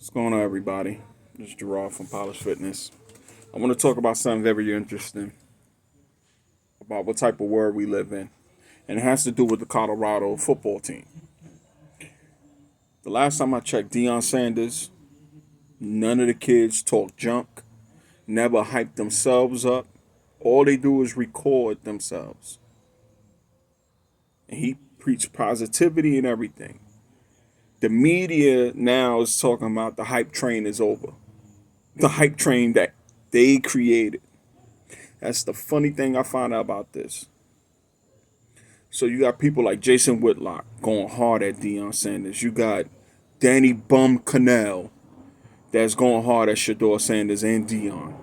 What's going on, everybody? This is Gerard from Polish Fitness. I want to talk about something very interesting about what type of world we live in, and it has to do with the Colorado football team. The last time I checked, Deion Sanders, none of the kids talk junk, never hype themselves up. All they do is record themselves. And he preached positivity and everything. The media now is talking about the hype train is over. The hype train that they created. That's the funny thing I found out about this. So you got people like Jason Whitlock going hard at Deion Sanders. You got Danny Bum Cannell that's going hard at Shador Sanders and Deion.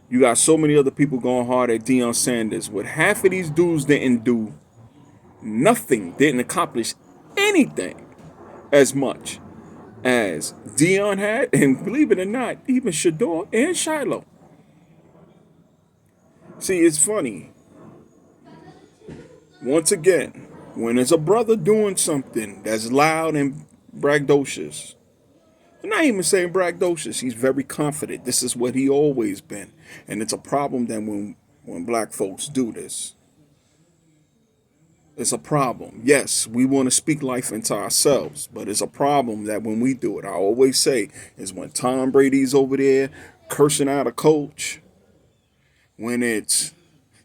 You got so many other people going hard at Deion Sanders. What half of these dudes didn't do nothing, didn't accomplish anything as much as Deion had, and believe it or not, even Shador and Shiloh. See, it's funny. Once again, when it's a brother doing something that's loud and braggadocious, I'm not even saying braggadocious, he's very confident. This is what he always been. And it's a problem that when black folks do this. It's a problem. Yes, we want to speak life into ourselves, but it's a problem that when we do it, I always say, is when Tom Brady's over there cursing out a coach, when it's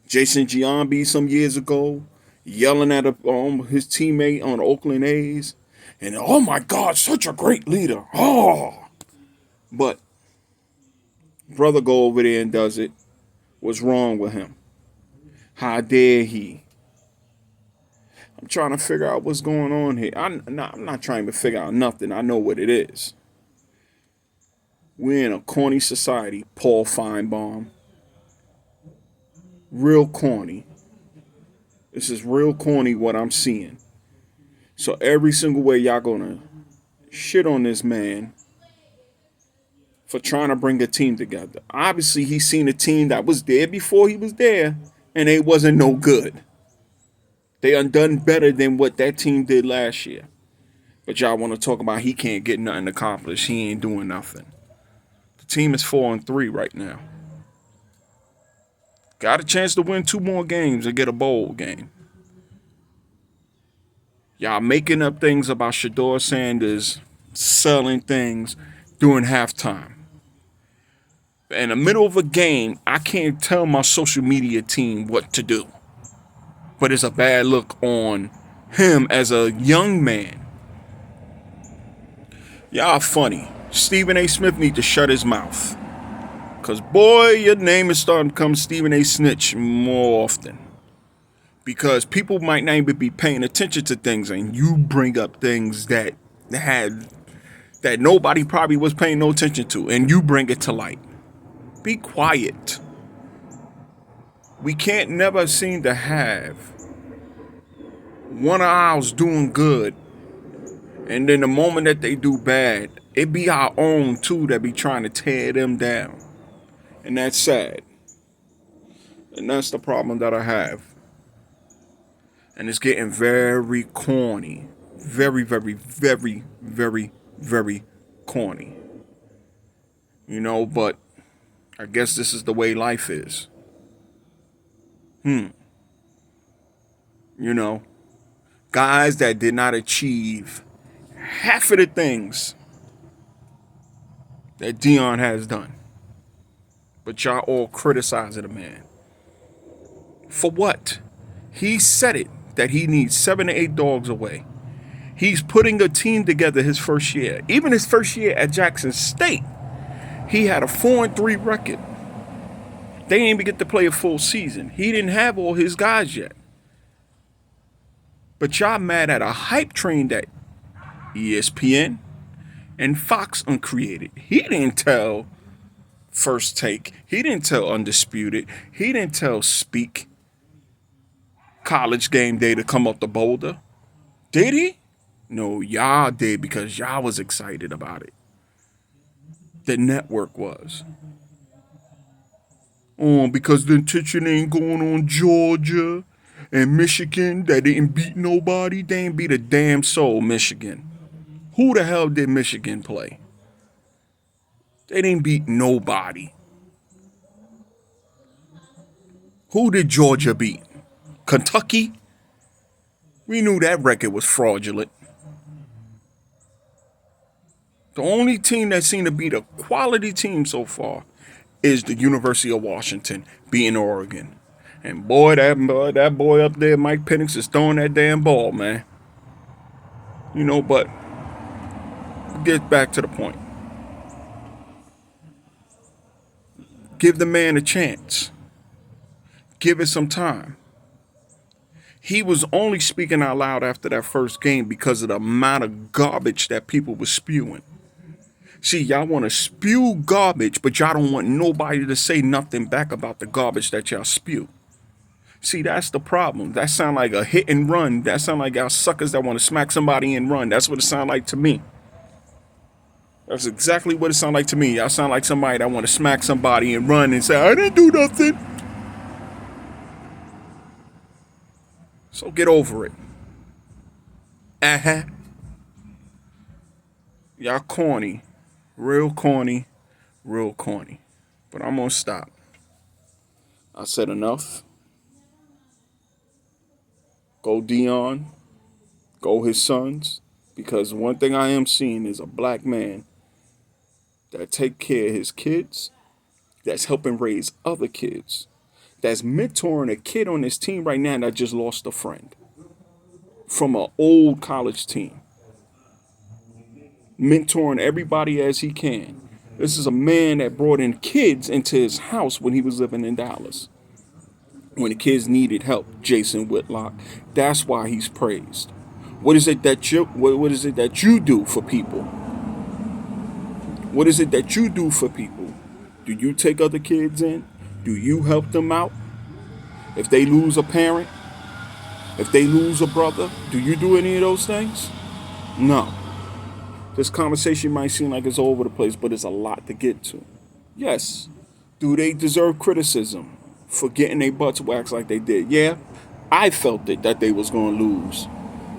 Jason Giambi some years ago yelling at his teammate on Oakland A's, and oh my God, such a great leader. Oh, but brother go over there and does it. What's wrong with him? How dare he? I'm trying to figure out what's going on here. I'm not trying to figure out nothing. I know what it is. We're in a corny society, Paul Feinbaum. Real corny. This is real corny what I'm seeing. So every single way y'all gonna shit on this man for trying to bring a team together. Obviously, he's seen a team that was there before he was there, and they wasn't no good. They undone better than what that team did last year. But y'all want to talk about he can't get nothing accomplished. He ain't doing nothing. The team is 4-3 right now. Got a chance to win 2 more games and get a bowl game. Y'all making up things about Shador Sanders selling things during halftime. In the middle of a game, I can't tell my social media team what to do. But it's a bad look on him as a young man. Y'all funny. Stephen A. Smith need to shut his mouth. Because, boy, your name is starting to become Stephen A. Snitch more often. Because people might not even be paying attention to things, and you bring up things that nobody probably was paying no attention to, and you bring it to light. Be quiet. We can't never seem to have one of ours doing good, and then the moment that they do bad, it be our own too that be trying to tear them down. And that's sad. And that's the problem that I have. And it's getting very corny. Very, very, very, very, very corny. You know, but I guess this is the way life is. You know, guys that did not achieve half of the things that Deion has done. But y'all all criticizing the man. For what? He said it, that he needs 7 to 8 dogs away. He's putting a team together his first year. Even his first year at Jackson State, he had a 4-3 record. They didn't even get to play a full season. He didn't have all his guys yet. But y'all mad at a hype train that ESPN and Fox uncreated. He didn't tell First Take. He didn't tell Undisputed. He didn't tell Speak College Game Day to come up the Boulder. Did he? No, y'all did because y'all was excited about it. The network was. Because the attention ain't going on Georgia and Michigan that didn't beat nobody. They ain't beat a damn soul, Michigan. Who the hell did Michigan play? They didn't beat nobody. Who did Georgia beat? Kentucky? We knew that record was fraudulent. The only team that seemed to be a quality team so far is the University of Washington beating Oregon. And boy, that boy up there, Mike Penix, is throwing that damn ball, man. But get back to the point. Give the man a chance. Give it some time. He was only speaking out loud after that first game because of the amount of garbage that people were spewing. See, y'all want to spew garbage, but y'all don't want nobody to say nothing back about the garbage that y'all spew. See, that's the problem. That sound like a hit and run. That sound like y'all suckers that want to smack somebody and run. That's what it sound like to me. That's exactly what it sound like to me. Y'all sound like somebody that want to smack somebody and run and say, I didn't do nothing. So get over it. Y'all corny. Real corny. Real corny. But I'm going to stop. I said enough. Go Deion. Go his sons. Because one thing I am seeing is a black man that take care of his kids, that's helping raise other kids, that's mentoring a kid on his team right now that just lost a friend from an old college team. Mentoring everybody as he can. This is a man that brought in kids into his house when he was living in Dallas. When the kids needed help, Jason Whitlock. That's why he's praised. What is it that you do for people? What is it that you do for people? Do you take other kids in? Do you help them out? If they lose a parent, if they lose a brother, do you do any of those things? No. This conversation might seem like it's all over the place, but it's a lot to get to. Yes. Do they deserve criticism for getting their butts waxed like they did? Yeah. I felt it that they was going to lose.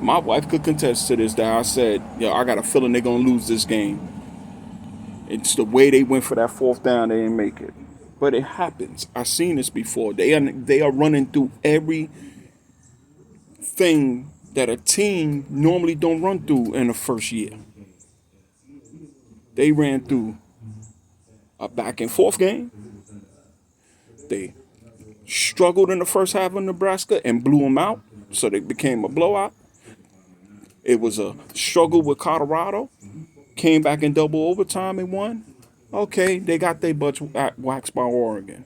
My wife could contest to this, that I said, I got a feeling they're going to lose this game. It's the way they went for that fourth down, they didn't make it. But it happens. I've seen this before. They are running through everything that a team normally don't run through in the first year. They ran through a back and forth game. They struggled in the first half of Nebraska and blew them out, so they became a blowout. It was a struggle with Colorado. Came back in double overtime and won. Okay, they got their butts waxed by Oregon,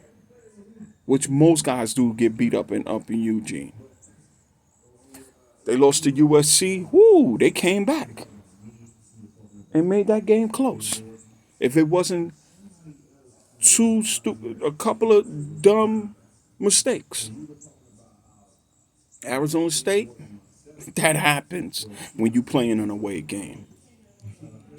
which most guys do get beat up in Eugene. They lost to USC. Woo, they came back and made that game close. If it wasn't a couple of dumb mistakes. Arizona State, that happens when you playing an away game.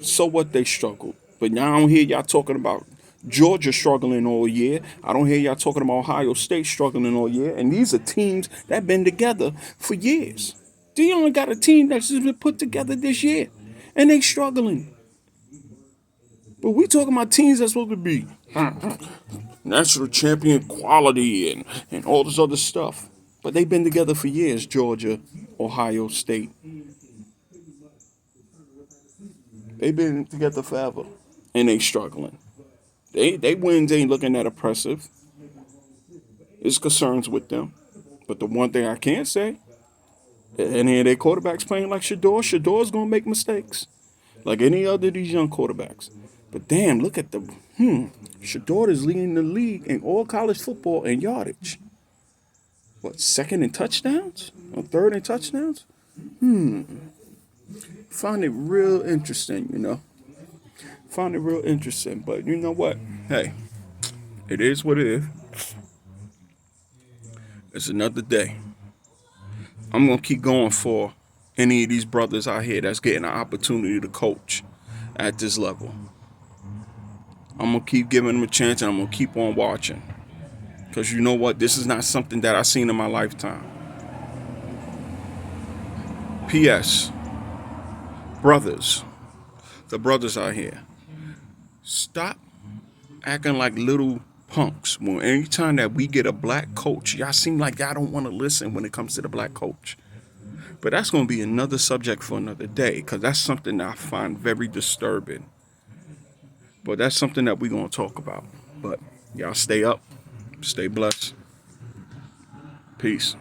So what, they struggled. But now I don't hear y'all talking about Georgia struggling all year. I don't hear y'all talking about Ohio State struggling all year. And these are teams that have been together for years. Deion got a team that's just been put together this year. And they struggling. But we talking about teams that's supposed to be national champion quality and all this other stuff. But they've been together for years, Georgia, Ohio State. They've been together forever, and they struggling. They wins ain't looking that oppressive. There's concerns with them. But the one thing I can say, any of their quarterbacks playing like Shador's going to make mistakes. Like any other of these young quarterbacks. But damn, look at Shador is leading the league in all college football in yardage. What, second in touchdowns? Or third in touchdowns? Find it real interesting, Find it real interesting. But you know what? Hey, it is what it is. It's another day. I'm going to keep going for any of these brothers out here that's getting an opportunity to coach at this level. I'm going to keep giving them a chance, and I'm going to keep on watching. Because you know what? This is not something that I've seen in my lifetime. P.S. Brothers, the brothers out here, stop acting like little punks. When anytime that we get a black coach, y'all seem like y'all don't want to listen when it comes to the black coach. But that's going to be another subject for another day, because that's something that I find very disturbing. But that's something that we're going to talk about. But y'all stay up, stay blessed. Peace.